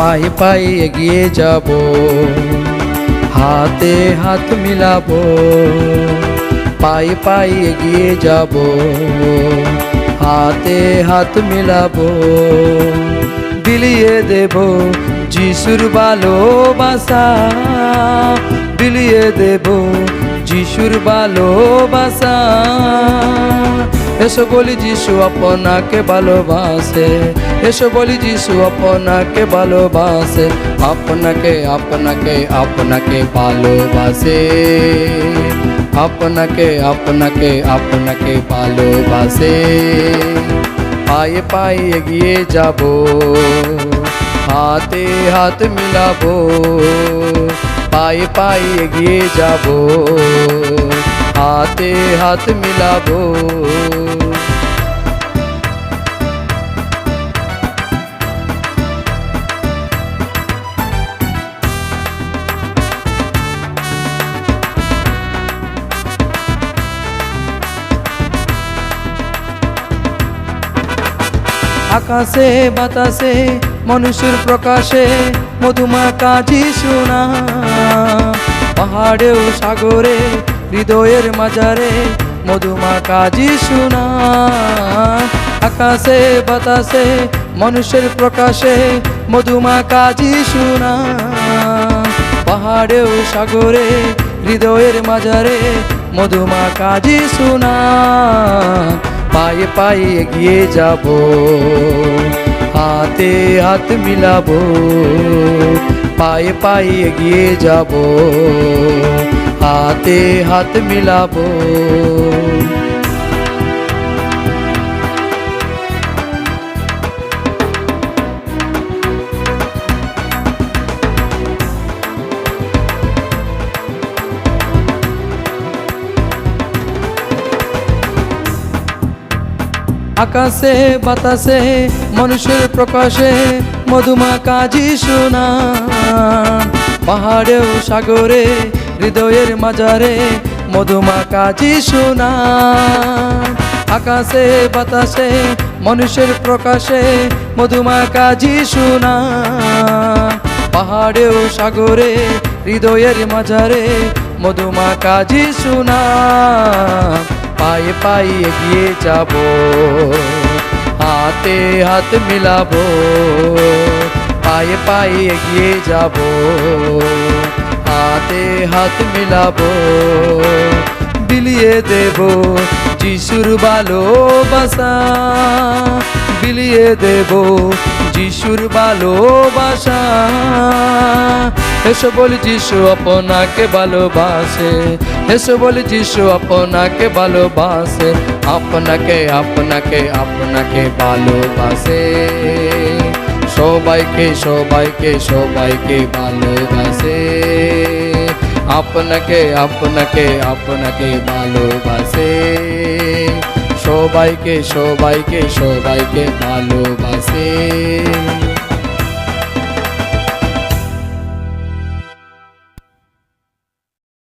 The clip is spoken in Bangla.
পায়ে পায়ে এগিয়ে যাব, হাতে হাত মিলাবো, পায়ে পায়ে এগিয়ে যাব, হাতে হাত মিলাবো। বিলিয়ে দেব যিশুর ভালোবাসা, বিলিয়ে দেব যিশুর ভালোবাসা। এসো বলি যিশু আপনাকে ভালোবাসে, এসো বলি যিশু আপনাকে ভালোবাসে, আপনাকে আপনাকে আপনাকে ভালোবাসে, আপনাকে আপনাকে আপনাকে ভালোবাসে। পায়ে পায়ে এগিয়ে যাব, হাতে হাত মিলাবো, পায়ে পায়ে এগিয়ে যাব, হাতে হাত মিলাবো। আকাশে বাতাসে মানুষের প্রকাশে মধুমাখা যিশু নাম, পাহাড়ে ও সাগরে হৃদয়ের মাঝারে মধুমাখা যিশু নাম। আকাশে বাতাসে মানুষের প্রকাশে মধুমাখা যিশু নাম, পাহাড়ে ও সাগরে হৃদয়ের মাঝারে মধুমাখা যিশু নাম। পায়ে পায়ে এগিয়ে যাব, হাতে হাত মিলাবো, পায়ে পায়ে এগিয়ে যাব, হাতে হাত মিলাবো। আকাশে বাতাসে মানুষের প্রকাশে মধুমাখা যিশু নাম, পাহাড়ে ও সাগরে হৃদয়ের মাঝারে মধুমাখা যিশু নাম। আকাশে বাতাসে মানুষের প্রকাশে মধুমাখা যিশু নাম, পাহাড়ে ও সাগরে হৃদয়ের মাঝারে মধুমাখা যিশু নাম। পায়ে পায়ে এগিয়ে যাব, হাতে হাত মিলাবো, পায়ে পায়ে এগিয়ে যাব, হাতে হাত মিলাবো। বিলিয়ে দেব যিশুর ভালোবাসা, বিলিয়ে দেব যিশুর ভালোবাসা। এসো বলি যিশু আপনাকে ভালোবাসে, এসো বলি যিশু আপনাকে ভালোবাসে, আপনাকে আপনাকে আপনাকে ভালোবাসে। সবাইকে সবাইকে সবাইকে ভালোবাসে, আপনাকে আপনাকে আপনাকে ভালোবাসে। সবাইকে সবাইকে সবাইকে ভালোবাসে।